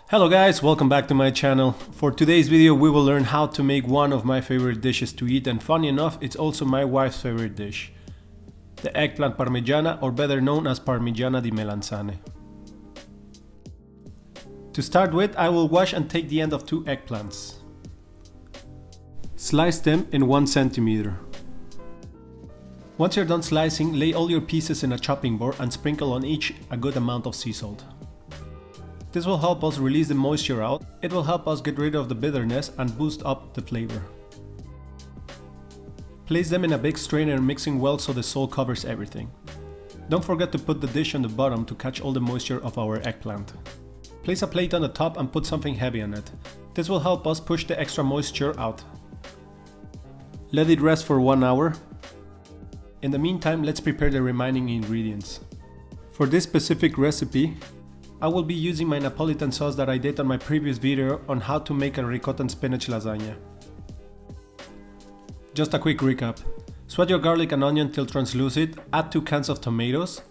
Hello guys, welcome back to my channel. For today's video we will learn how to make one of my favorite dishes to eat, and funny enough it's also my wife's favorite dish. The eggplant parmigiana, or better known as parmigiana di melanzane. To start with, I will wash and take the end of 2 eggplants. Slice them in 1 centimeter. Once you're done slicing, lay all your pieces in a chopping board and sprinkle on each a good amount of sea salt. This will help us release the moisture out, it will help us get rid of the bitterness and boost up the flavor. Place them in a big strainer mixing well so the salt covers everything. Don't forget to put the dish on the bottom to catch all the moisture of our eggplant. Place a plate on the top and put something heavy on it. This will help us push the extra moisture out. Let it rest for 1 hour. In the meantime, let's prepare the remaining ingredients. For this specific recipe, I will be using my Napolitan sauce that I did on my previous video on how to make a ricotta spinach lasagna. Just a quick recap. Sweat your garlic and onion till translucent, add 2 cans of tomatoes,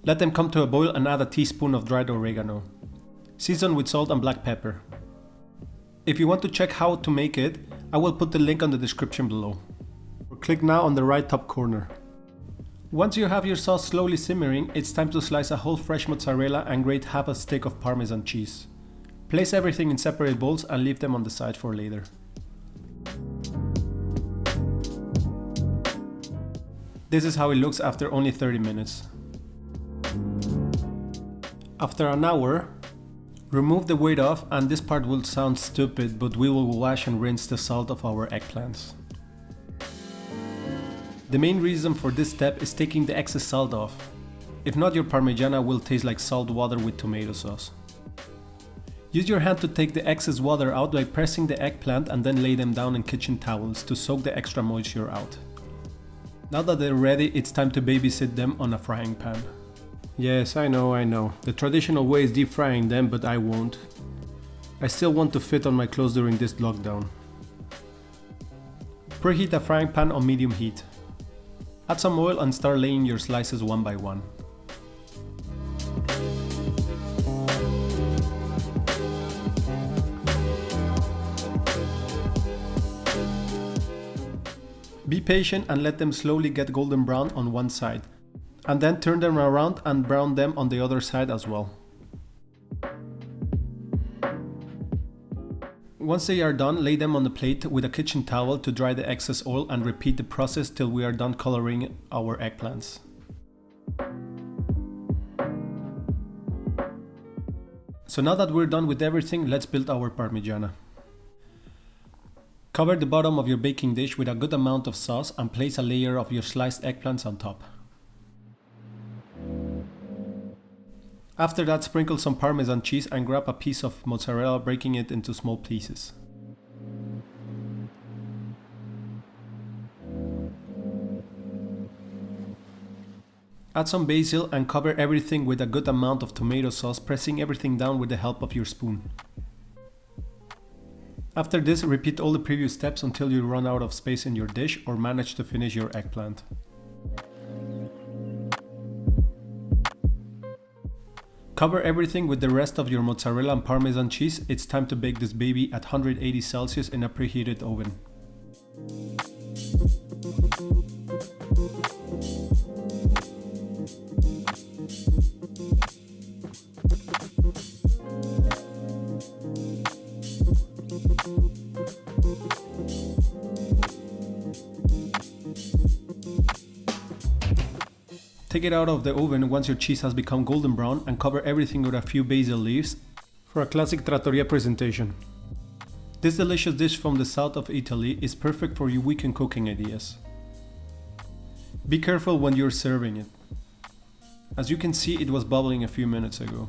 let them come to a boil and add a teaspoon of dried oregano. Season with salt and black pepper. If you want to check how to make it, I will put the link on the description below. Click now on the right top corner. Once you have your sauce slowly simmering, it's time to slice a whole fresh mozzarella and grate half a stick of Parmesan cheese. Place everything in separate bowls and leave them on the side for later. This is how it looks after only 30 minutes. After an hour, remove the weight off, and this part will sound stupid, but we will wash and rinse the salt of our eggplants. The main reason for this step is taking the excess salt off. If not, your parmigiana will taste like salt water with tomato sauce. Use your hand to take the excess water out by pressing the eggplant and then lay them down in kitchen towels to soak the extra moisture out. Now that they're ready, it's time to babysit them on a frying pan. Yes, I know. The traditional way is deep frying them, but I won't. I still want to fit on my clothes during this lockdown. Preheat a frying pan on medium heat. Add some oil and start laying your slices one by one. Be patient and let them slowly get golden brown on one side, and then turn them around and brown them on the other side as well. Once they are done, lay them on the plate with a kitchen towel to dry the excess oil and repeat the process till we are done coloring our eggplants. So now that we're done with everything, let's build our parmigiana. Cover the bottom of your baking dish with a good amount of sauce and place a layer of your sliced eggplants on top. After that, sprinkle some Parmesan cheese and grab a piece of mozzarella, breaking it into small pieces. Add some basil and cover everything with a good amount of tomato sauce, pressing everything down with the help of your spoon. After this, repeat all the previous steps until you run out of space in your dish or manage to finish your eggplant. Cover everything with the rest of your mozzarella and Parmesan cheese. It's time to bake this baby at 180 Celsius in a preheated oven. Take it out of the oven once your cheese has become golden brown and cover everything with a few basil leaves for a classic trattoria presentation. This delicious dish from the south of Italy is perfect for your weekend cooking ideas. Be careful when you're serving it. As you can see, it was bubbling a few minutes ago.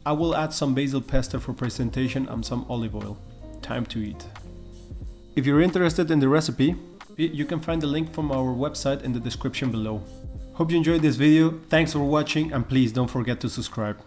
I will add some basil pesto for presentation and some olive oil. Time to eat. If you're interested in the recipe, you can find the link from our website in the description below. Hope you enjoyed this video, thanks for watching, and please don't forget to subscribe.